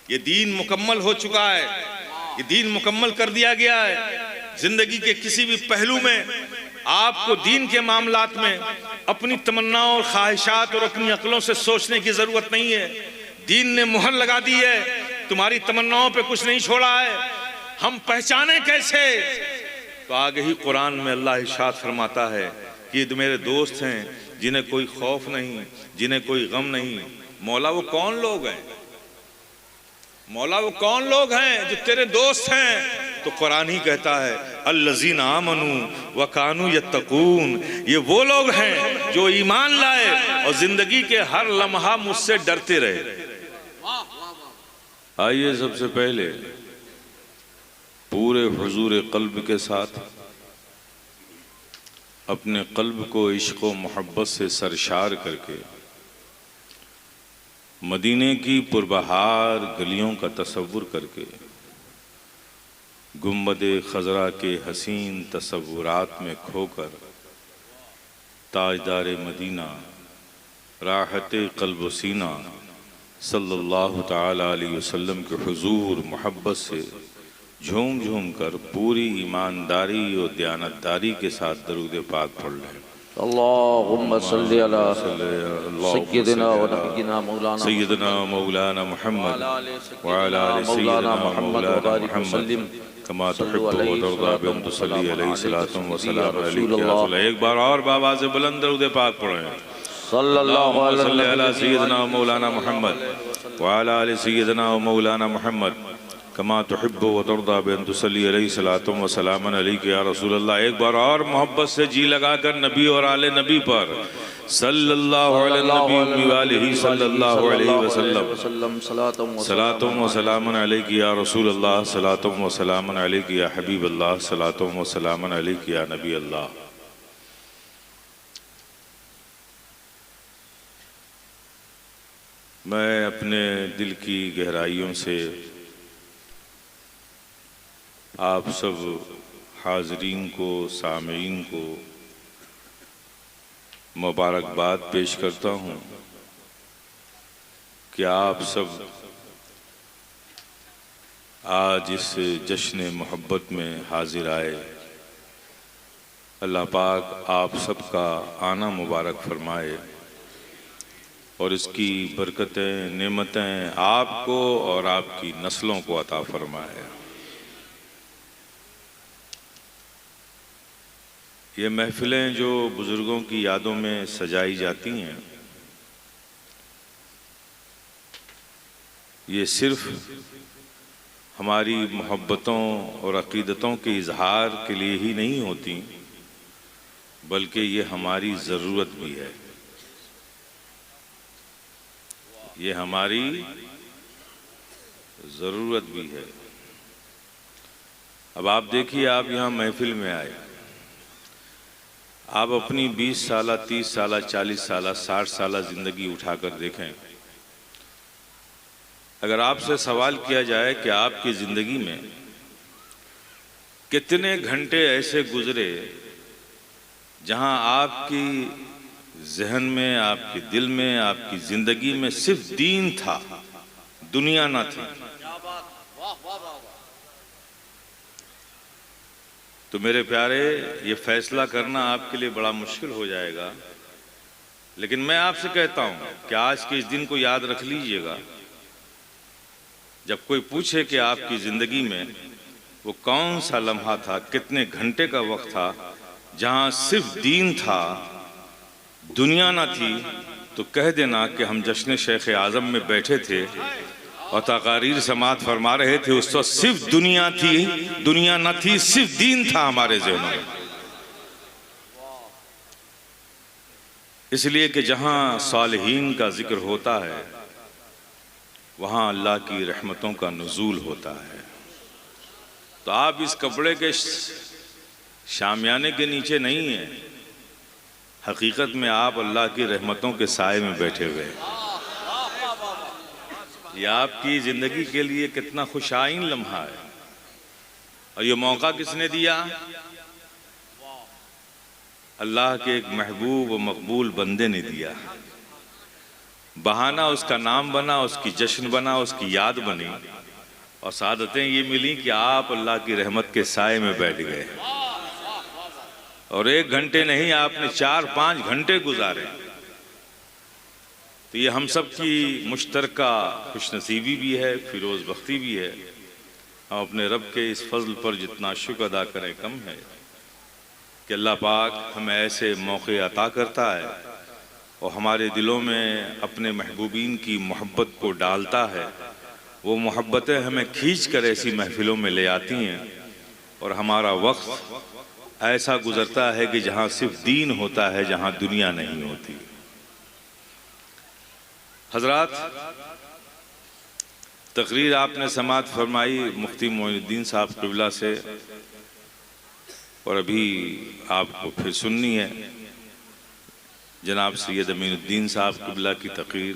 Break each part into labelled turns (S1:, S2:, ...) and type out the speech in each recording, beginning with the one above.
S1: ये दीन मुकम्मल हो चुका है, ये दीन मुकम्मल कर दिया गया है। जिंदगी के किसी भी पहलू में आपको दीन के मामलात में अपनी तमन्नाओं और ख्वाहिशात और अपनी अक्लों से सोचने की जरूरत नहीं है। दीन ने मुहर लगा दी है, तुम्हारी तमन्नाओं पे कुछ नहीं छोड़ा है। हम पहचाने कैसे? तो आगे ही कुरान में अल्लाह इरशाद फरमाता है कि ये मेरे दोस्त हैं जिन्हें कोई खौफ नहीं, जिन्हें कोई गम नहीं। मौला वो कौन लोग हैं? मौला वो कौन लोग हैं जो तेरे दोस्त हैं? तो कुरान ही कहता है अल्लज़ीना आमनू व कानू यत्तकून, ये वो लोग हैं जो ईमान लाए और जिंदगी के हर लम्हा मुझसे डरते रहे। आइए सबसे पहले पूरे हुजूर कल्ब के साथ अपने कल्ब को इश्क व मोहब्बत से सरशार करके मदीने की पुरबहार गलियों का तसव्वुर करके गुम्बदे खजरा के हसीन तसव्वुरात में खोकर ताजदार मदीना राहते कल्ब सीना सल्लल्लाहु ताला अलैहि वसल्लम के हुजूर मोहब्बत से झूम झूम कर पूरी ईमानदारी और दयानतदारी के साथ दरूद पाक पढ़ लें।
S2: अल्लाहुम्मा सल्ली अला सय्यिदिना व नबियिना
S1: मौलाना मुहम्मद व अला आलि सय्यिदिना मौलाना मुहम्मद कमा तुहिब्बु व तर्दा बि अन तुसल्ली अलैहि सलातु व सलाम अलैका। एक बार और बाबा से बुलंद दरूद पाक पढ़ें। सल्लल्लाहु अलैहि सय्यिदिना मौलाना मुहम्मद व अला आलि सय्यिदिना मौलाना मुहम्मद कमा तुहिब्बु व तर्दा बि अन तुसल्ली अलैहि सलातु व सलाम अलैका या रसूल अल्लाह। एक बार और मोहब्बत से जी लगाकर नबी और आले नबी पर सल्लल्लाहु अलैहि वसल्लम सलातुम व सलामुन अलैका या रसूल अल्लाह, सलातुम व सलामुन अलैका या हबीब अल्लाह, सलातुम व सलामुन अलैका या नबी अल्लाह। मैं अपने दिल की गहराइयों से आप सब हाज़रीन को, सामीन को मुबारकबाद पेश करता हूँ कि आप सब आज इस जश्न मोहब्बत में हाजिर आए। अल्लाह पाक आप सबका आना मुबारक फरमाए और इसकी बरकतें, नेमतें आपको और आपकी नस्लों को अता फरमाए। ये महफिलें जो बुज़ुर्गों की यादों में सजाई जाती हैं, ये सिर्फ हमारी मोहब्बतों और अक़ीदतों के इजहार के लिए ही नहीं होती, बल्कि ये हमारी ज़रूरत भी है। ये हमारी ज़रूरत भी है। अब आप देखिए, आप यहाँ महफिल में आए, आप अपनी 20 साल, 30 साल, 40 साल, 60 साल ज़िंदगी उठाकर देखें। अगर आपसे सवाल किया जाए कि आपकी ज़िंदगी में कितने घंटे ऐसे गुजरे जहां आपकी जहन में, आपके दिल में, आपकी ज़िंदगी में सिर्फ दीन था, दुनिया ना थी, तो मेरे प्यारे ये फैसला करना आपके लिए बड़ा मुश्किल हो जाएगा। लेकिन मैं आपसे कहता हूं कि आज के इस दिन को याद रख लीजिएगा। जब कोई पूछे कि आपकी ज़िंदगी में वो कौन सा लम्हा था, कितने घंटे का वक्त था जहां सिर्फ दीन था, दुनिया ना थी, तो कह देना कि हम जश्न शेख आज़म में बैठे थे और तकारीर समात फरमा रहे थे। उस वक्त सिर्फ दुनिया थी, दुनिया न थी, सिर्फ दीन था हमारे ज़हनों में। इसलिए कि जहाँ सालिहीन का जिक्र होता है, वहाँ अल्लाह की रहमतों का नुज़ूल होता है। तो आप इस कपड़े के शामियाने के नीचे नहीं हैं, हकीकत में आप अल्लाह की रहमतों के साए में बैठे हुए हैं। ये आपकी ज़िंदगी के लिए कितना खुशाइन लम्हा है, और ये मौका किसने दिया? अल्लाह के एक महबूब व मकबूल बंदे ने दिया। बहाना उसका नाम बना, उसकी जश्न बना, उसकी याद बनी, और सादतें ये मिली कि आप अल्लाह की रहमत के साए में बैठ गए। और 1 घंटे नहीं, आपने 4-5 घंटे गुजारे। तो ये हम सब की मुश्तरका खुशनसीबी भी है, फिरोज बख्ती भी है। हम अपने रब के इस फजल पर जितना शुक्र अदा करें कम है कि अल्लाह पाक हमें ऐसे मौके अता करता है और हमारे दिलों में अपने महबूबीन की मोहब्बत को डालता है। वो मोहब्बतें हमें खींच कर ऐसी महफिलों में ले आती हैं और हमारा वक्त ऐसा गुजरता है कि जहाँ सिर्फ दीन होता है, जहाँ दुनिया नहीं होती। हजरात, तकरीर आपने समाअत फरमाई मुफ्ती मोइनुद्दीन साहब क़िबला से, और अभी आपको फिर सुननी है जनाब सैयद अमीनुद्दीन साहब क़िबला की तकरीर,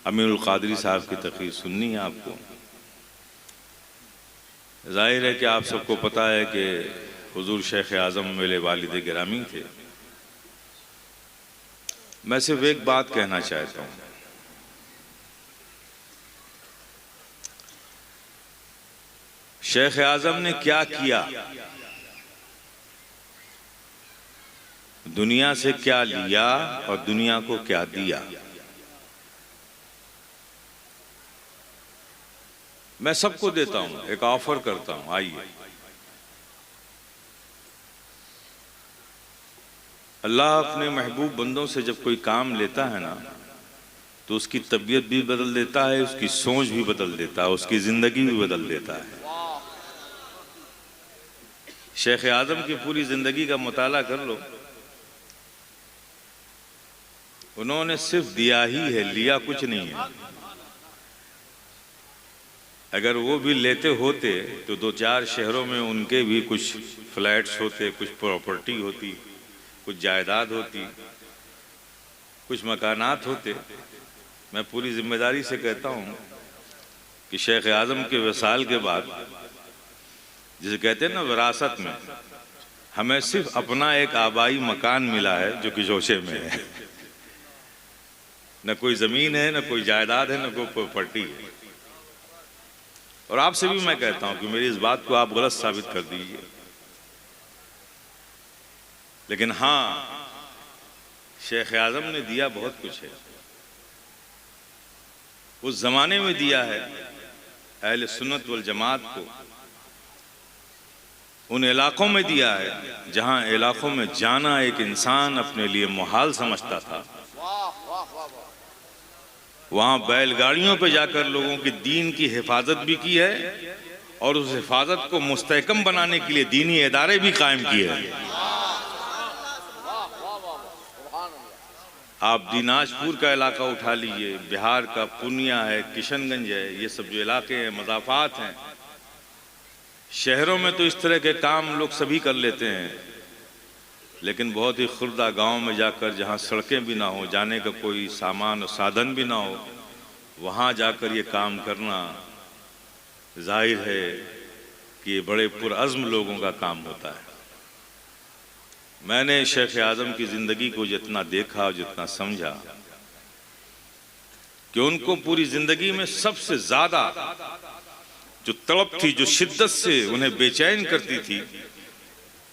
S1: अमीरुल क़ादरी साहब की तकरीर सुननी है आपको। जाहिर है कि आप सबको पता है कि हुजूर शेख आज़म मेरे वालिद गिरामी थे। मैं सिर्फ एक बात कहना चाहता हूँ, शेख आज़म ने क्या किया, दुनिया से क्या लिया और दुनिया को क्या दिया। मैं सबको देता हूं, एक ऑफर करता हूं, आइए। अल्लाह अपने महबूब बंदों से जब कोई काम लेता है ना, तो उसकी तबीयत भी बदल देता है, उसकी सोच भी बदल देता है, उसकी जिंदगी भी बदल देता है। शेख आज़म की पूरी जिंदगी का मुताला कर लो, उन्होंने सिर्फ दिया ही है, लिया कुछ नहीं है। अगर वो भी लेते होते तो 2-4 शहरों में उनके भी कुछ फ्लैट्स होते, कुछ प्रॉपर्टी होती, कुछ जायदाद होती, कुछ मकानात होते। मैं पूरी जिम्मेदारी से कहता हूँ कि शेख आज़म के वसाल के बाद, जिसे कहते हैं ना विरासत में, हमें सिर्फ अपना एक आबाई मकान मिला है जो कि जोशे में है। न कोई ज़मीन है, न कोई जायदाद है, न कोई प्रॉपर्टी है। और आपसे भी मैं कहता हूं कि मेरी इस बात को आप गलत साबित कर दीजिए, लेकिन हाँ, शेख आज़म ने दिया बहुत कुछ है। उस जमाने में दिया है अहले सुन्नत वल जमात को, उन इलाकों में दिया है जहां इलाकों में जाना एक इंसान अपने लिए मुहाल समझता था। वहाँ बैलगाड़ियों पे जाकर लोगों की दीन की हिफाजत भी की है और उस हिफाजत को मुस्तहकम बनाने के लिए दीनी इदारे भी कायम किए हैं। आप दिनाजपुर का इलाका उठा लीजिए, बिहार का पूर्णिया है, किशनगंज है, ये सब जो इलाके हैं, मज़ाफ़ात हैं। शहरों में तो इस तरह के काम लोग सभी कर लेते हैं, लेकिन बहुत ही खुर्दा गांव में जाकर, जहां सड़कें भी ना हो, जाने का कोई सामान और साधन भी ना हो, वहां जाकर ये काम करना जाहिर है कि ये बड़े पुरअज़्म लोगों का काम होता है। मैंने शेख आज़म की ज़िंदगी को जितना देखा और जितना समझा कि उनको पूरी ज़िंदगी में सबसे ज़्यादा जो तड़प थी, जो शिद्दत से उन्हें बेचैन करती थी,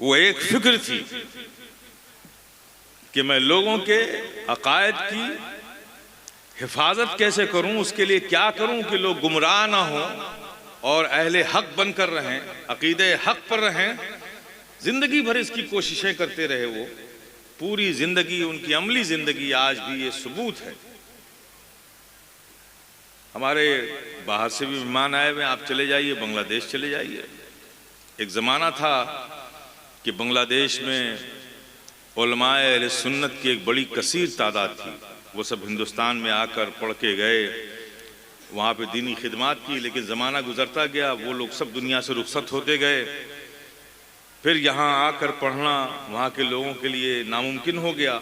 S1: वो एक फिक्र थी कि मैं लोगों के अकायद की हिफाजत कैसे करूं, उसके लिए क्या करूं कि लोग गुमराह ना हों और अहले हक बनकर रहें, अकीदे हक पर रहें। जिंदगी भर इसकी कोशिशें करते रहे वो, पूरी जिंदगी, उनकी अमली जिंदगी आज भी ये सबूत है। हमारे बाहर से भी मेहमान आए हुए, आप चले जाइए, बांग्लादेश चले जाइए। एक ज़माना था कि बांग्लादेश में उलमाए अहले सुन्नत की एक बड़ी कसीर तादाद थी। वो सब हिंदुस्तान में आकर पढ़ के गए, वहाँ पे दीनी खिदमत की, लेकिन ज़माना गुजरता गया, वो लोग सब दुनिया से रुखसत होते गए। फिर यहाँ आकर पढ़ना वहाँ के लोगों के लिए नामुमकिन हो गया।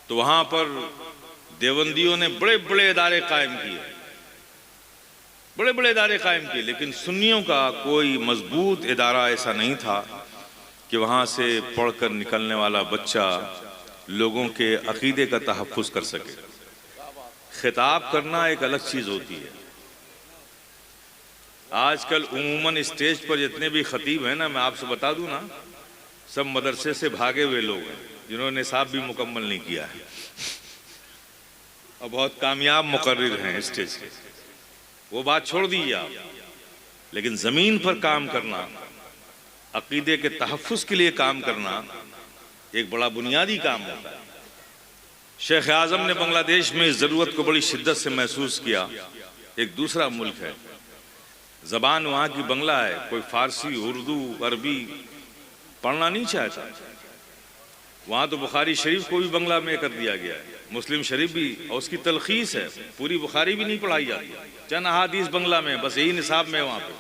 S1: तो वहाँ पर देवबंदियों ने बड़े बड़े इदारे कायम किए, बड़े बड़े इदारे कायम किए, लेकिन सुन्नियों का कोई मजबूत इदारा ऐसा नहीं था कि वहाँ से पढ़कर निकलने वाला बच्चा लोगों के अकीदे का तहफ़्फ़ुज़ कर सके। खिताब करना एक अलग चीज होती है। आजकल उमूमन स्टेज पर जितने भी खतीब हैं ना, मैं आपसे बता दूं ना, सब मदरसे से भागे हुए लोग हैं जिन्होंने निसाब भी मुकम्मल नहीं किया है और बहुत कामयाब मुकर्रिर हैं स्टेज के। वो बात छोड़ दीजिए आप, लेकिन जमीन पर काम करना, अकीदे के तहफ़्फ़ुज़ के लिए काम करना एक बड़ा बुनियादी काम होता है। शेख आज़म ने बांग्लादेश में इस ज़रूरत को बड़ी शिद्दत से महसूस किया। एक दूसरा मुल्क है, ज़बान वहाँ की बंगला है, कोई फ़ारसी, उर्दू, अरबी पढ़ना नहीं चाहता। वहाँ तो बुखारी शरीफ को भी बंगला में कर दिया गया है, मुस्लिम शरीफ भी, और उसकी तलखीस है, पूरी बुखारी भी नहीं पढ़ाई जाती, चंद अहादीस बंगला में, बस यही निसाब में वहाँ पे।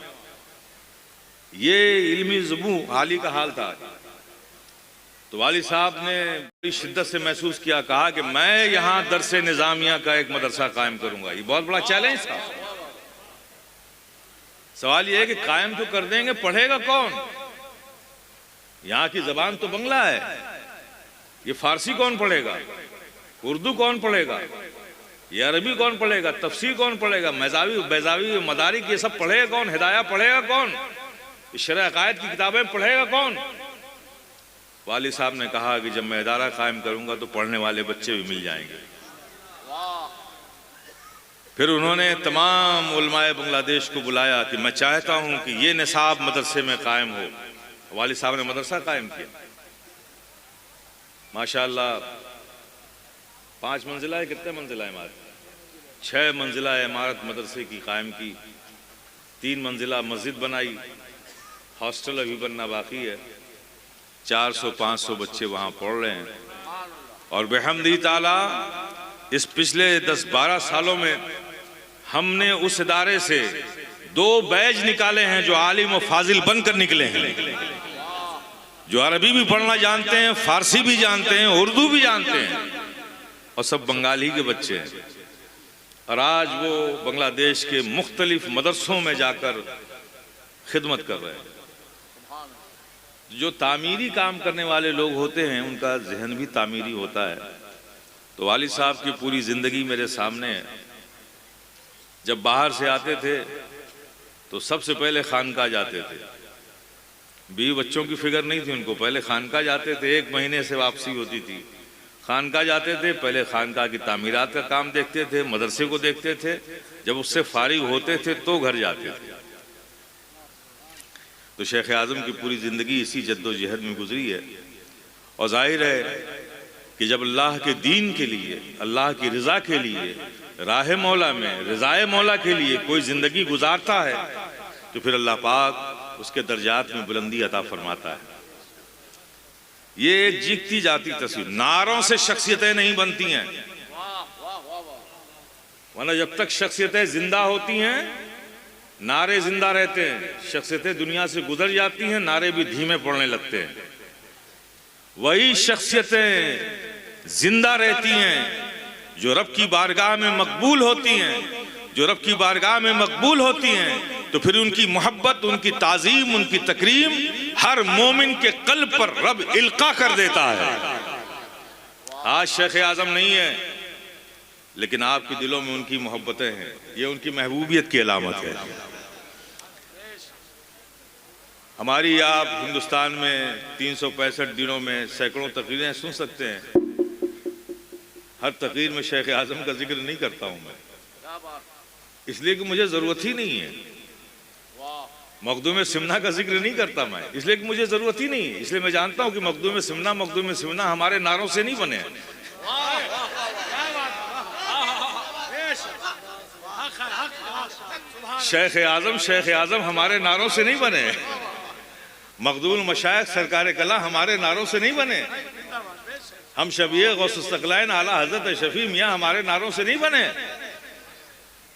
S1: ये इल्मी ज़ुबू हाल ही का हाल था। तो वालिद साहब ने बड़ी शिद्दत से महसूस किया, कहा कि मैं यहाँ दरसे निज़ामिया का एक मदरसा कायम करूँगा। ये बहुत बड़ा चैलेंज था। सवाल ये है कि कायम तो कर देंगे, पढ़ेगा कौन? यहाँ की ज़बान तो बंगला है, ये फारसी कौन पढ़ेगा, उर्दू कौन पढ़ेगा, ये अरबी कौन पढ़ेगा, तफसीर कौन पढ़ेगा, बैज़ावी मदारिक ये सब पढ़ेगा कौन, हिदाया पढ़ेगा कौन, शरअ अक़ायद की किताबें पढ़ेगा कौन? वालिद साहब ने कहा कि जब मैं इदारा कायम करूंगा तो पढ़ने वाले बच्चे भी मिल जाएंगे। फिर उन्होंने तमाम उलमाए बांग्लादेश को बुलाया कि मैं चाहता हूं कि ये निसाब मदरसे में कायम हो। वालिद साहब ने मदरसा कायम किया। माशाअल्लाह 5 मंजिला है, कितने मंजिला इमारत? 6 मंजिला इमारत मदरसे की कायम की। 3 मंजिला मस्जिद बनाई, हॉस्टल अभी बनना बाकी है। 400-500 बच्चे वहाँ पढ़ रहे हैं। और बेहमदी ताला इस पिछले 10-12 सालों में हमने उस इदारे से 2 बैच निकाले हैं जो आलिम और फाजिल बनकर निकले हैं, जो अरबी भी पढ़ना जानते हैं, फारसी भी जानते हैं, उर्दू भी जानते हैं, और सब बंगाली के बच्चे हैं। और आज वो बांग्लादेश के मुख्तलिफ मदरसों में जाकर खिदमत कर रहे हैं। जो तामीरी काम करने वाले लोग होते हैं उनका जहन भी तामीरी होता है। तो वालिद साहब की पूरी ज़िंदगी मेरे सामने है। जब बाहर से आते थे तो सबसे पहले खानका जाते थे। बीवी बच्चों की फिक्र नहीं थी उनको, पहले खानका जाते थे। 1 महीने से वापसी होती थी। खानका जाते थे, पहले खानका की तामीरात का काम देखते थे, मदरसे को देखते थे। जब उससे फारिग होते थे तो घर जाते थे। तो शेख आज़म की पूरी ज़िंदगी इसी जद्दोजहद में गुजरी है। और जाहिर है कि जब अल्लाह के दीन के लिए, अल्लाह की रज़ा के लिए, राह मौला में, रज़ाए मौला के लिए कोई ज़िंदगी गुजारता है तो फिर अल्लाह पाक उसके दर्जात में बुलंदी अता फरमाता है। ये एक जीती जाती तस्वीर, नारों से शख्सियतें नहीं बनती हैं, वरना जब तक शख्सियतें जिंदा होती हैं नारे जिंदा रहते हैं। शख्सियतें दुनिया से गुजर जाती हैं, नारे भी धीमे पड़ने लगते हैं। वही शख्सियतें जिंदा रहती हैं जो रब की बारगाह में मकबूल होती हैं। जो रब की बारगाह में मकबूल होती हैं तो फिर उनकी मोहब्बत, उनकी ताज़ीम, उनकी तकरीम हर मोमिन के कल्ब पर रब इल्का कर देता है। आज शेख आज़म नहीं है, लेकिन आपके दिलों में उनकी मोहब्बतें हैं। ये उनकी महबूबियत की अलामत है। हमारी आप हिंदुस्तान में 365 दिनों में सैकड़ों तकरीरें सुन सकते हैं। हर तकरीर में शेख आज़म का जिक्र नहीं करता हूं मैं, इसलिए कि मुझे ज़रूरत ही नहीं है। मखदूम सिमना का जिक्र नहीं करता मैं, इसलिए कि मुझे ज़रूरत ही नहीं है। इसलिए मैं जानता हूं कि मखदूम सिमना हमारे नारों से नहीं बने। शेख आज़म हमारे नारों से नहीं बने। मखदूम मशाइख सरकार कला हमारे नारों से नहीं बने। हम शबीए गौसुस्तकलाइन आला हज़रत शफी मियाँ हमारे नारों से नहीं बने।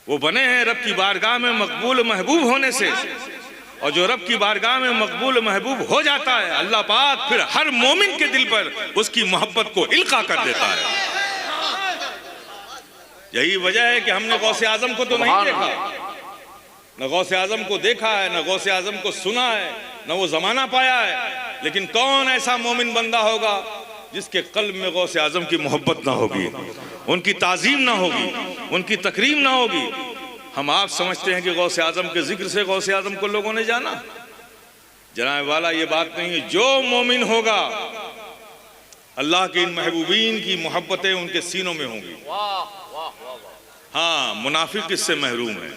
S1: वो बने हैं रब की बारगाह में मकबूल महबूब होने से। और जो रब की बारगाह में मकबूल महबूब हो जाता है, अल्लाह पाक फिर हर मोमिन के दिल पर उसकी मोहब्बत को इल्का कर देता है। यही वजह है कि हमने गौसे आज़म को तो नहीं देखा, न गौसे आज़म को देखा है, न गौसे आज़म को सुना है, न वो ज़माना पाया है। लेकिन कौन ऐसा मोमिन बंदा होगा जिसके कल्ब में गौसे आजम की मोहब्बत ना होगी, उनकी ताजीम ना होगी, उनकी तकरीम ना होगी। हम आप समझते हैं कि गौसे आजम के जिक्र से गौसे आजम को लोगों ने जाना। जनाब वाला ये बात नहीं है। जो मोमिन होगा अल्लाह के इन महबूबीन की मोहब्बतें उनके सीनों में होंगी। हाँ, मुनाफिक इससे महरूम है।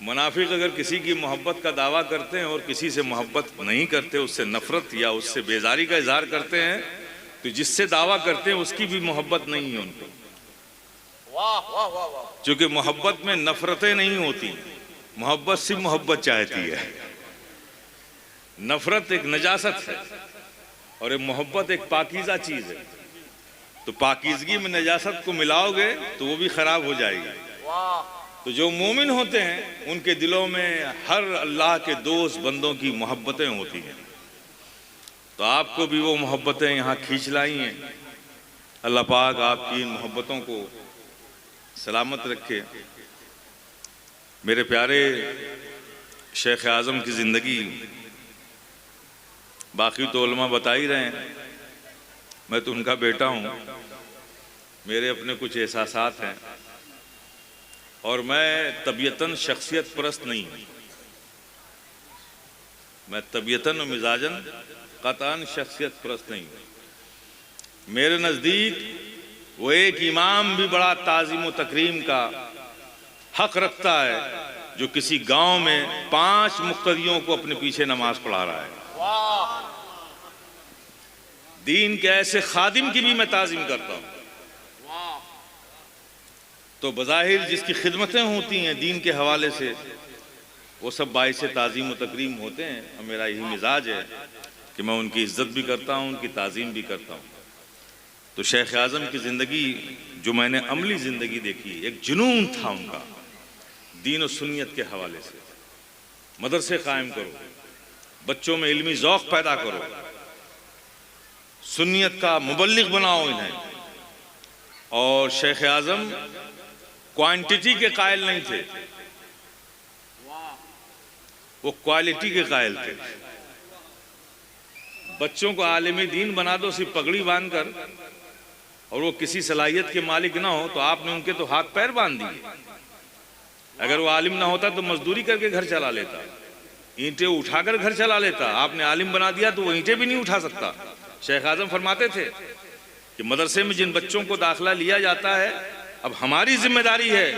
S1: मुनाफिक अगर किसी की मोहब्बत का दावा करते हैं और किसी से मोहब्बत नहीं करते, उससे नफरत या उससे बेजारी का इजहार करते हैं, तो जिससे दावा करते हैं उसकी भी मोहब्बत नहीं है उनको। क्योंकि मोहब्बत में नफरतें नहीं होती, मोहब्बत सिर्फ मोहब्बत चाहती है। नफरत एक नजासत है और एक मोहब्बत एक पाकीज़ा चीज है। तो पाकीज़गी में नजासत को मिलाओगे तो वो भी खराब हो जाएगी। तो जो मोमिन होते हैं उनके दिलों में हर अल्लाह के दोस्त बंदों की मोहब्बतें होती हैं। तो आपको भी वो मोहब्बतें यहाँ खींच लाई हैं। अल्लाह पाक आपकी इन मोहब्बतों को सलामत रखे। मेरे प्यारे शेख आज़म की ज़िंदगी, बाकी तो उलमा बता ही रहे हैं, मैं तो उनका बेटा हूँ, मेरे अपने कुछ एहसासात हैं और मैं तबीयतन शख्सियत परस्त नहीं हूँ। मैं तबीयतन और मिजाजन कतान शख्सियत परस्त नहीं हूँ। मेरे नज़दीक वो एक इमाम भी बड़ा ताज़ीम व तकरीम का हक रखता है जो किसी गांव में 5 मुक्तदियों को अपने पीछे नमाज पढ़ा रहा है। दीन के ऐसे खादिम की भी मैं ताज़ीम करता हूँ। तो बज़ाहिर जिसकी खिदमतें होती हैं दीन के हवाले से, वो सब बाइसे ताज़ीम व तकरीम होते हैं। और मेरा यही मिजाज है कि मैं उनकी इज्जत भी करता हूँ, उनकी ताज़ीम भी करता हूँ। तो शेख आज़म की ज़िंदगी जो मैंने अमली ज़िंदगी देखी, एक जुनून था उनका दीन और सुन्नियत के हवाले से। मदरसे कायम करो, बच्चों में इल्मी ज़ौक़ पैदा करो, सुन्नियत का मुबल्लिग बनाओ इन्हें। और शेख आज़म क्वांटिटी के कायल नहीं थे, वो क्वालिटी के कायल थे। बच्चों को आलिम दीन बना दो सिर्फ पगड़ी बांधकर, और वो किसी सलाहियत के मालिक ना हो तो आपने उनके तो हाथ पैर बांध दिए। अगर वो आलिम ना होता तो मजदूरी करके घर चला लेता, ईंटें उठाकर घर चला लेता। आपने आलिम बना दिया तो वो ईंटें भी नहीं उठा सकता। शेख आज़म फरमाते थे कि मदरसे में जिन बच्चों को दाखिला लिया जाता है, अब हमारी जिम्मेदारी है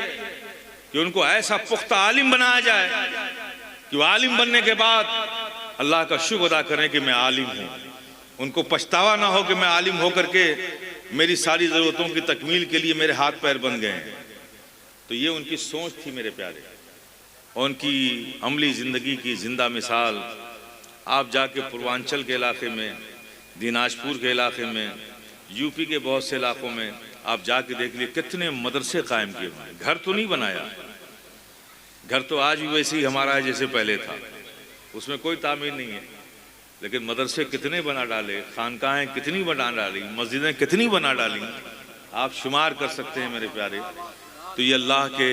S1: कि उनको ऐसा पुख्ता आलिम बनाया जाए कि वो आलिम बनने के बाद अल्लाह का शुक्र अदा करें कि मैं आलिम हूँ। उनको पछतावा ना हो कि मैं आलिम होकर के मेरी सारी ज़रूरतों की तकमील के लिए मेरे हाथ पैर बन गए हैं। तो ये उनकी सोच थी मेरे प्यारे। और उनकी अमली ज़िंदगी की ज़िंदा मिसाल आप जाके पूर्वांचल के इलाके में, दिनाजपुर के इलाके में, यूपी के बहुत से इलाकों में आप जाके देख लिए कितने मदरसे कायम किए हुए हैं। घर तो नहीं बनाया, घर तो आज भी वैसे ही हमारा है जैसे पहले था, उसमें कोई तामीर नहीं है, लेकिन मदरसे कितने बना डाले, खानकाहें कितनी बना डाली, मस्जिदें कितनी बना डाली, आप शुमार कर सकते हैं मेरे प्यारे। तो ये अल्लाह के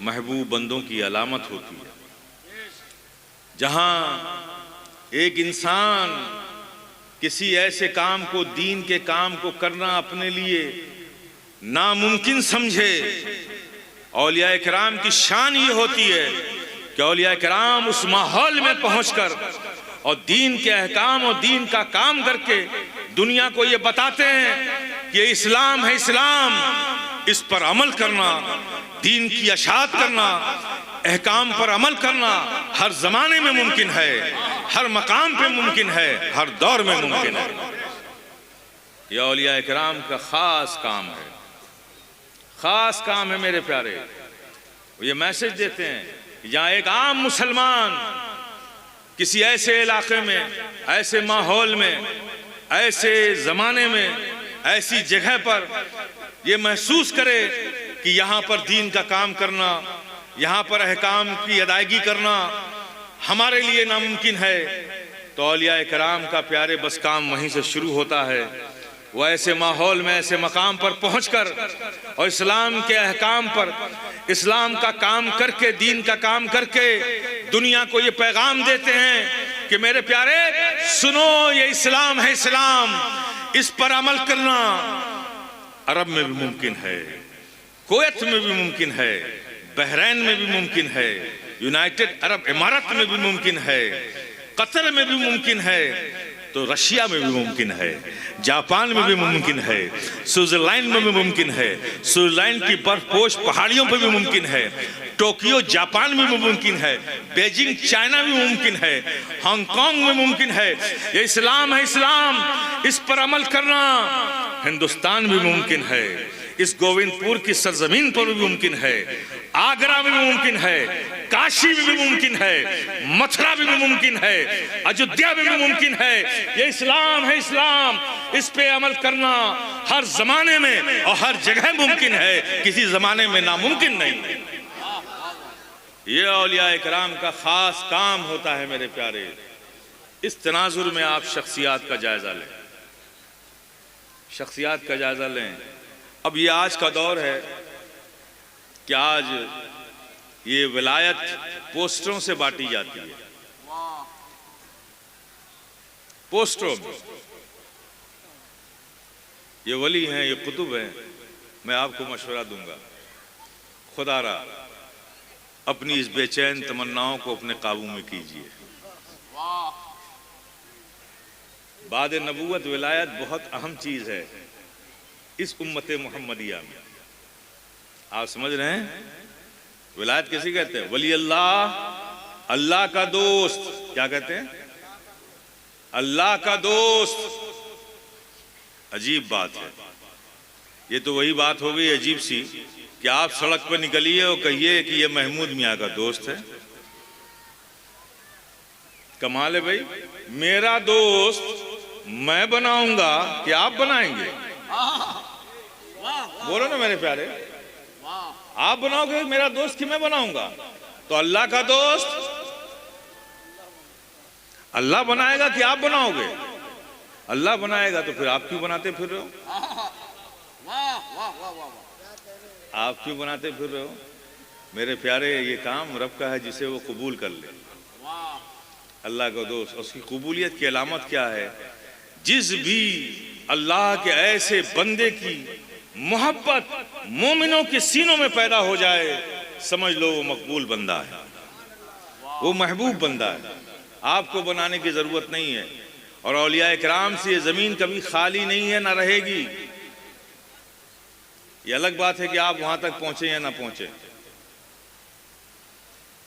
S1: महबूब बंदों की अलामत होती है। जहाँ एक इंसान किसी ऐसे काम को, दीन के काम को करना अपने लिए नामुमकिन समझे, औलिया किराम की शान ये होती है कि औलिया किराम उस माहौल में पहुंचकर और दीन के अहकाम और दीन का काम करके दुनिया को ये बताते हैं कि ये इस्लाम है, इस्लाम, इस पर अमल करना, दीन की अशात करना, अहकाम पर अमल करना हर जमाने में मुमकिन है, हर मकाम पे मुमकिन है, हर दौर में मुमकिन है। यह औलिया किराम का खास काम है, खास काम है मेरे प्यारे। ये मैसेज देते हैं जहाँ एक आम मुसलमान किसी ऐसे इलाके में, ऐसे माहौल में, ऐसे जमाने में, ऐसी जगह पर ये महसूस करे कि यहाँ पर दीन का काम करना, यहाँ पर अहकाम की अदायगी करना हमारे लिए नामुमकिन है, तो औलिया किराम का प्यारे बस काम वहीं से शुरू होता है। वो ऐसे माहौल में, ऐसे मकाम पर पहुंचकर और इस्लाम के अहकाम पर, इस्लाम का काम करके, दीन का काम करके दुनिया को ये पैगाम देते हैं कि मेरे प्यारे सुनो, ये इस्लाम है, इस्लाम, इस पर अमल करना अरब में भी मुमकिन है, कुवैत में भी मुमकिन है, बहरैन में भी मुमकिन है, यूनाइटेड अरब इमारत में भी मुमकिन है, कतर में भी मुमकिन है, तो रशिया में भी मुमकिन है, जापान में भी मुमकिन है, स्विट्जरलैंड में भी मुमकिन है, स्विट्जरलैंड की बर्फपोश पहाड़ियों पर भी मुमकिन है, टोक्यो जापान में भी मुमकिन है, बीजिंग चाइना में मुमकिन है, हांगकांग में मुमकिन है। ये इस्लाम है, इस्लाम, इस पर अमल करना हिंदुस्तान में मुमकिन है, इस गोविंदपुर की सरजमीन पर भी मुमकिन है, आगरा में भी मुमकिन है, काशी में भी मुमकिन है, मथुरा में भी मुमकिन है, अयोध्या में भी मुमकिन है। ये इस्लाम है, इस्लाम, इस पे अमल करना हर जमाने में और हर जगह मुमकिन है, किसी जमाने में नामुमकिन नहीं। ये औलिया इकराम का खास काम होता है मेरे प्यारे। इस तनाजुर में आप शख्सियात का जायजा लें, शख्सियात का जायजा लें। अब ये आज का दौर है कि आज ये विलायत पोस्टरों से बांटी जाती है, पोस्टरों में। ये वली हैं, ये कुतुब हैं। मैं आपको मशवरा दूंगा, खुदारा अपनी इस बेचैन तमन्नाओं को अपने काबू में कीजिए। बाद नबूवत विलायत बहुत अहम चीज है इस उम्मत मोहम्मदिया में। आप समझ रहे हैं? विलायत किसे कहते हैं? वली अल्लाह, अल्लाह का दोस्त। क्या कहते हैं? अल्लाह का दोस्त। अजीब बात है। ये तो वही बात हो गई अजीब सी कि आप सड़क पर निकलिए और कहिए कि ये महमूद मियाँ का दोस्त है। कमाल है भाई। मेरा दोस्त मैं बनाऊंगा कि आप बनाएंगे? बोलो ना मेरे प्यारे, आप बनाओगे मेरा दोस्त कि मैं बनाऊंगा? तो अल्लाह का दोस्त अल्लाह बनाएगा कि आप बनाओगे? अल्लाह बनाएगा तो फिर आप क्यों बनाते फिर रहे हो? आप क्यों बनाते फिर रहे हो? मेरे प्यारे, ये काम रब का है जिसे वो कबूल कर ले। अल्लाह का दोस्त, उसकी कबूलियत की अलामत क्या है? जिस भी अल्लाह के ऐसे बंदे की मोहब्बत मोमिनों के सीनों में पैदा हो जाए, समझ लो वो मकबूल बंदा है, वो महबूब बंदा है। आपको बनाने की जरूरत नहीं है। और औलिया इकराम से ये जमीन कभी खाली नहीं है, ना रहेगी। ये अलग बात है कि आप वहां तक पहुंचे या ना पहुंचे।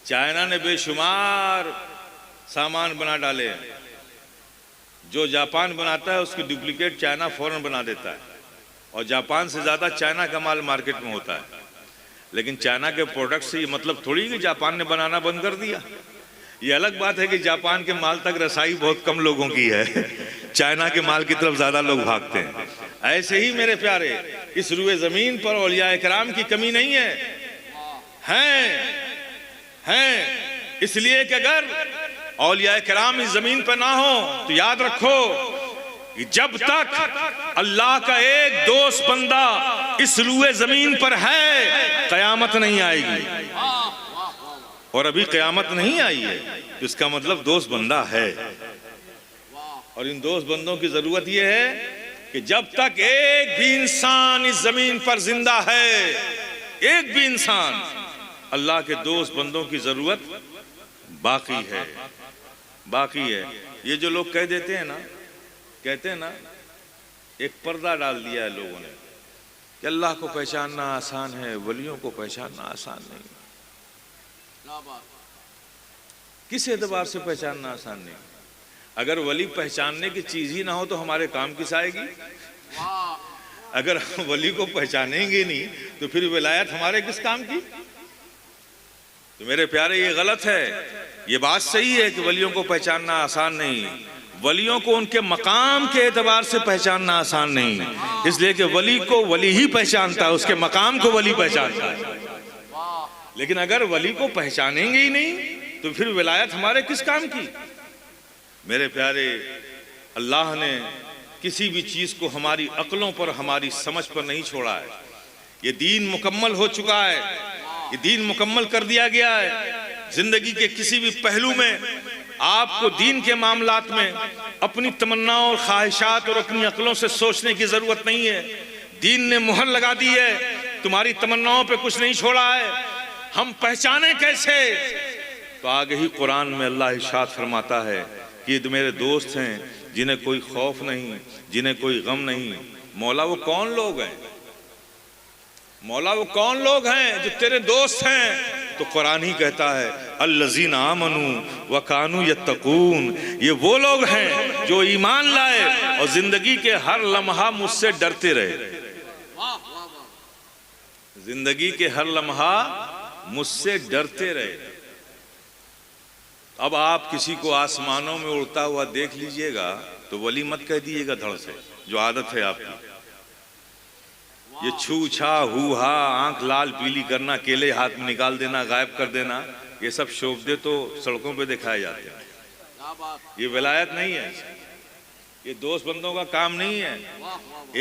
S1: चाइना ने बेशुमार सामान बना डाले हैं। जो जापान बनाता है उसकी डुप्लीकेट चाइना फौरन बना देता है, और जापान से ज्यादा चाइना का माल मार्केट में होता है। लेकिन चाइना के प्रोडक्ट से ये मतलब थोड़ी कि जापान ने बनाना बंद कर दिया। ये अलग बात है कि जापान के माल तक रसाई बहुत कम लोगों की है, चाइना के माल की तरफ ज्यादा लोग भागते हैं। ऐसे ही मेरे प्यारे, इस रुए जमीन पर औलिया इकराम की कमी नहीं है। इसलिए कि अगर औलिया किराम इस जमीन पर ना हो तो याद रखो कि जब तक अल्लाह का एक दोस्त बंदा इस रुए जमीन पर है, कयामत नहीं आएगी। और अभी कयामत नहीं आई है तो इसका मतलब दोस्त बंदा है। और इन दोस्त बंदों की जरूरत यह है कि जब तक एक भी इंसान इस जमीन पर जिंदा है, एक भी इंसान, अल्लाह के दोस्त बंदों की जरूरत बाकी है, बाकी है। ये जो लोग कह देते हैं ना, कहते हैं ना, एक पर्दा डाल दिया है लोगों ने कि अल्लाह को पहचानना आसान है, वलियों को पहचानना आसान नहीं। किस एतबार से पहचानना आसान नहीं? अगर वली पहचानने की चीज ही ना हो तो हमारे काम किस आएगी? अगर वली को पहचानेंगे नहीं तो फिर विलायत हमारे किस काम की? तो मेरे प्यारे, ये गलत है। ये बात सही है कि वलियों को पहचानना आसान नहीं, वलियों को उनके मकाम के एतबार से पहचानना आसान नहीं। इसलिए कि वली को वली ही पहचानता है, उसके मकाम को वली पहचानता है। लेकिन अगर वली को पहचानेंगे ही नहीं तो फिर विलायत हमारे किस काम की? मेरे प्यारे, अल्लाह ने किसी भी चीज को हमारी अक्लों पर, हमारी समझ पर नहीं छोड़ा है। ये दीन मुकम्मल हो चुका है, ये दीन मुकम्मल कर दिया गया है। जिंदगी के किसी भी पहलू में आपको दीन के मामलात में अपनी तमन्नाओं और ख्वाहिशात और अपनी अक्लों से सोचने की जरूरत नहीं है। दीन ने मुहर लगा दी है, तुम्हारी तमन्नाओं पे कुछ नहीं छोड़ा है। हम पहचाने कैसे? तो आगे ही कुरान में अल्लाह इरशाद फरमाता है कि ये तो मेरे दोस्त हैं जिन्हें कोई खौफ नहीं, जिन्हें कोई गम नहीं। मौला वो कौन लोग हैं? मौला वो कौन लोग हैं जो तेरे दोस्त हैं? तो कुरान ही कहता है अल्लज़ीना आमनू व कानू यत्तकून, ये वो लोग हैं जो ईमान लाए और जिंदगी के हर लम्हा मुझसे डरते रहे। जिंदगी के हर लम्हा मुझसे डरते रहे। अब आप किसी को आसमानों में उड़ता हुआ देख लीजिएगा तो वली मत कह दीजिएगा धड़ से, जो आदत है आपकी। ये छू छा हु हा, आंख लाल पीली करना, केले हाथ में निकाल देना, गायब कर देना, ये सब शोभदे तो सड़कों पे दिखाए जाते हैं। ये विलायत नहीं है, ये दोस्त बंदों का काम नहीं है।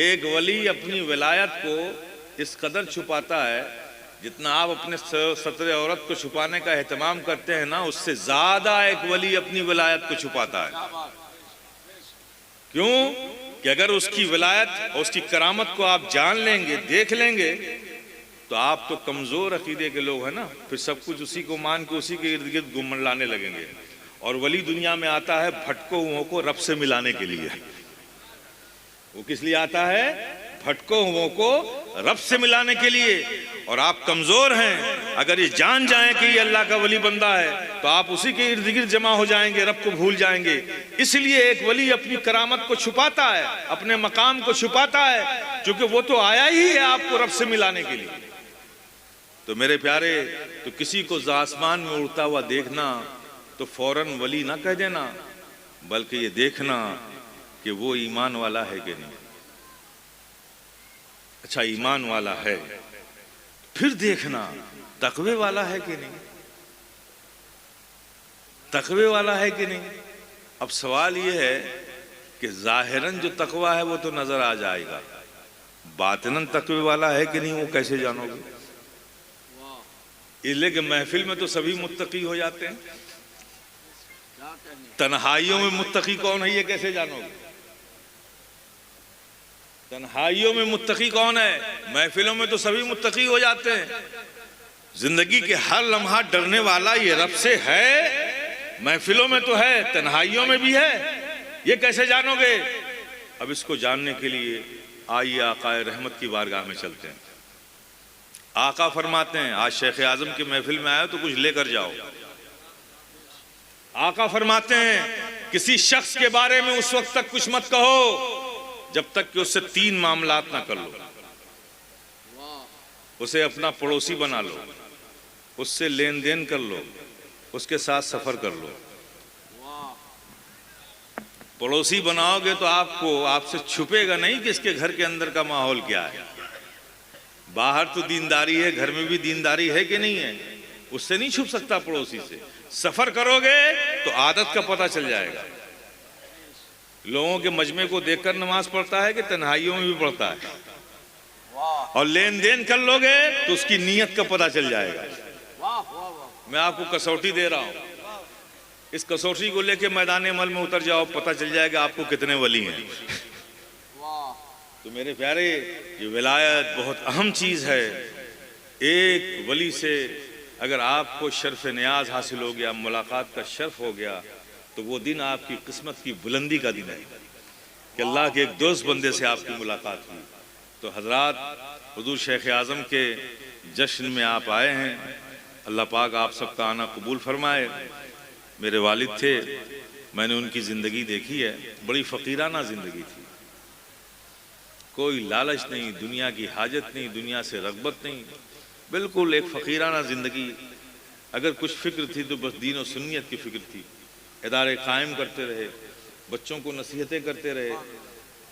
S1: एक वली अपनी विलायत को इस कदर छुपाता है जितना आप अपने सत्र औरत को छुपाने का एहतमाम करते हैं ना, उससे ज्यादा एक वली अपनी विलायत को छुपाता है। क्यों? कि अगर उसकी विलायत और उसकी करामत को आप जान लेंगे, देख लेंगे, तो आप तो कमजोर अकीदे के लोग हैं ना, फिर सब कुछ उसी को मान के उसी के इर्द गिर्द घुमलाने लगेंगे। और वली दुनिया में आता है भटको हुओं को रब से मिलाने के लिए। वो किस लिए आता है? भटको हुओं को रब से मिलाने के लिए। और आप कमजोर हैं, अगर ये जान जाएं कि ये अल्लाह का वली बंदा है तो आप उसी के इर्द गिर्द जमा हो जाएंगे, रब को भूल जाएंगे। इसलिए एक वली अपनी करामत को छुपाता है, अपने मकाम को छुपाता है, क्योंकि वो तो आया ही है आपको रब से मिलाने के लिए। तो मेरे प्यारे, तो किसी को आसमान में उड़ता हुआ देखना तो फौरन वली ना कह देना, बल्कि ये देखना कि वो ईमान वाला है कि नहीं। अच्छा, ईमान वाला है, फिर देखना तकवे वाला है कि नहीं, तकवे वाला है कि नहीं। अब सवाल ये है कि जाहिरन जो तकवा है वो तो नजर आ जाएगा, बातिनन तकवे वाला है कि नहीं वो कैसे जानोगे? इसलिए कि महफिल में तो सभी मुत्तकी हो जाते हैं, तन्हाइयों में मुत्तकी कौन है ये कैसे जानोगे? तन्हाइयों में मुत्तकी कौन है? महफिलों में तो सभी मुत्तकी हो जाते हैं। जिंदगी के हर लम्हा डरने वाला ये रब से है, महफिलों में तो है, तन्हाइयों में भी है, ये कैसे जानोगे? अब इसको जानने के लिए आइए आकाए रहमत की बारगाह में चलते हैं। आका फरमाते हैं, आज शेख आजम की महफिल में आए तो कुछ लेकर जाओ। आका फरमाते हैं किसी शख्स के बारे में उस वक्त तक कुछ मत कहो जब तक कि उससे 3 मामलात ना कर लो। उसे अपना पड़ोसी बना लो, उससे लेन देन कर लो, उसके साथ सफर कर लो। पड़ोसी बनाओगे तो आपसे छुपेगा नहीं कि इसके घर के अंदर का माहौल क्या है। बाहर तो दीनदारी है, घर में भी दीनदारी है कि नहीं है, उससे नहीं छुप सकता पड़ोसी से। सफर करोगे तो आदत का पता चल जाएगा। लोगों के मजमे को देखकर नमाज पढ़ता है कि तन्हाइयों में भी पढ़ता है। और लेन देन कर लोगे तो उसकी नीयत का पता चल जाएगा। मैं आपको कसौटी दे रहा हूं, इस कसौटी को लेके मैदान अमल में उतर जाओ, पता चल जाएगा आपको कितने वली हैं। तो मेरे प्यारे, ये विलायत बहुत अहम चीज है। एक वली से अगर आपको शर्फ नियाज हासिल हो गया, मुलाकात का शर्फ हो गया, तो वो दिन आपकी किस्मत की बुलंदी का दिन है कि अल्लाह के एक दोस्त बंदे से आपकी मुलाकात हुई। तो हजरात, हुजूर शेख आज़म के जश्न में आप आए हैं, अल्लाह पाक आप सबका आना कबूल फरमाए। मेरे वालिद थे, मैंने उनकी ज़िंदगी देखी है, बड़ी फ़कीराना ज़िंदगी थी। कोई लालच नहीं, दुनिया की हाजत नहीं, दुनिया से रग़बत नहीं, बिल्कुल एक फ़कीराना ज़िंदगी। अगर कुछ फ़िक्र थी तो बस दीन और सुन्नियत की फ़िक्र थी। इदारे कायम करते रहे, बच्चों को नसीहतें करते रहे,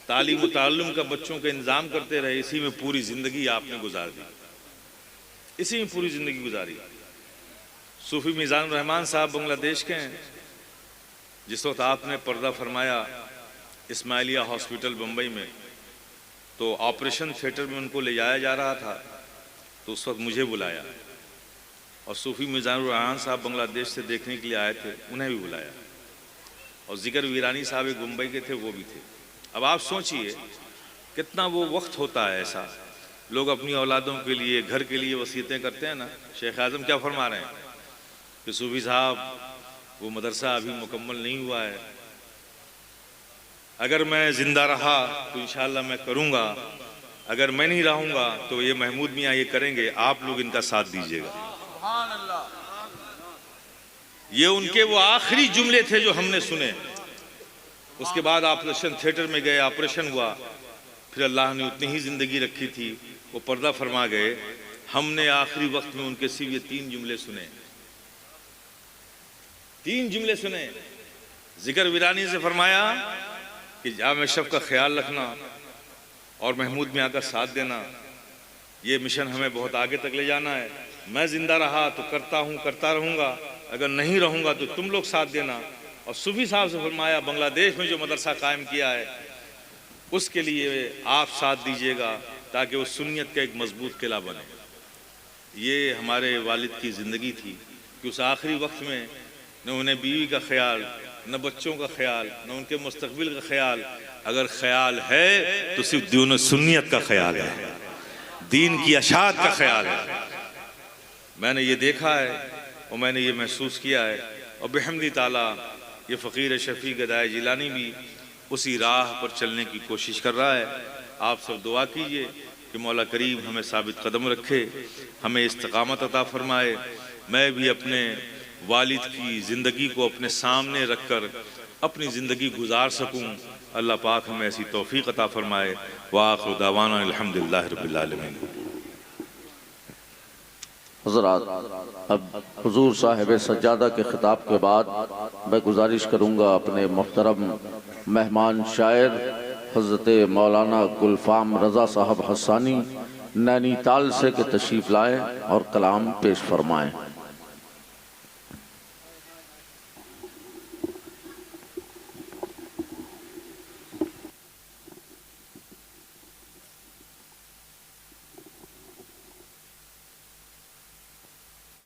S1: तालीम व ताल्लुम का बच्चों का इंतज़ाम करते रहे। इसी में पूरी ज़िंदगी आपने गुजार दी, इसी में पूरी ज़िंदगी गुजारी। सूफ़ी मीज़ानुर रहमान साहब बांग्लादेश के हैं। जिस वक्त आपने पर्दा फरमाया इस्माइलिया हॉस्पिटल बम्बई में, तो ऑपरेशन थिएटर में उनको ले जाया जा रहा था, तो उस वक्त मुझे बुलाया और सूफ़ी मीज़ानुर रहमान साहब बांग्लादेश से देखने के लिए आए थे, उन्हें भी बुलाया। और जिगर वीरानी साहब एक मुंबई के थे, वो भी थे। अब आप सोचिए कितना वो वक्त होता है ऐसा, लोग अपनी औलादों के लिए, घर के लिए वसीयतें करते हैं ना। शेख आज़म क्या फरमा रहे हैं कि सूफी साहब वो मदरसा अभी मुकम्मल नहीं हुआ है, अगर मैं ज़िंदा रहा तो इंशाअल्लाह मैं करूँगा, अगर मैं नहीं रहूँगा तो ये महमूद मियाँ ये करेंगे, आप लोग इनका साथ दीजिएगा। ये उनके वो आखिरी जुमले थे जो हमने सुने। उसके बाद ऑपरेशन थिएटर में गए, ऑपरेशन हुआ, फिर अल्लाह ने उतनी ही ज़िंदगी रखी थी, वो पर्दा फरमा गए। हमने आखिरी वक्त में उनके सिर्फ ये 3 जुमले सुने, 3 जुमले सुने। जिगर वीरानी से फरमाया कि जामे शब का ख्याल रखना और महमूद मियाँ का साथ देना, ये मिशन हमें बहुत आगे तक ले जाना है। मैं ज़िंदा रहा तो करता हूँ, करता रहूँगा, अगर नहीं रहूँगा तो तुम लोग साथ देना। और सूफी साहब से फरमाया बांग्लादेश में जो मदरसा कायम किया है उसके लिए आप साथ दीजिएगा ताकि वो सुन्नियत का एक मजबूत किला बने। ये हमारे वालिद की ज़िंदगी थी कि उस आखिरी वक्त में न उन्हें बीवी का ख्याल, न बच्चों का ख्याल, न उनके मुस्तकबिल का ख्याल, अगर ख्याल है तो सिर्फ दीन सुन्नियत का ख्याल है, दीन की अशात का ख्याल है। मैंने ये देखा है और मैंने ये महसूस किया है, और बिहम्दी ताला ये फ़कीर शफ़ी गदाए जिलानी भी उसी राह पर चलने की कोशिश कर रहा है। आप सब दुआ कीजिए कि मौला करीम हमें साबित कदम रखे, हमें इस्तिक़ामत अता फरमाए। मैं भी अपने वालिद की ज़िंदगी को अपने सामने रख कर अपनी ज़िंदगी गुजार सकूँ। अल्लाह पाक हमें ऐसी तौफ़ीक़ अता फरमाए। व आखिरु दावाना अल्हम्दुलिल्लाहि रब्बिल आलमीन।
S2: हज़रात, अब हुज़ूर साहिब सज्जादा के ख़िताब के बाद मैं गुजारिश करूँगा अपने मोहतरम मेहमान शायर हज़रत मौलाना गुलफ़ाम रज़ा साहब हस्सानी नैनीताल से के तशरीफ़ लाएँ और कलाम पेश फरमाएँ।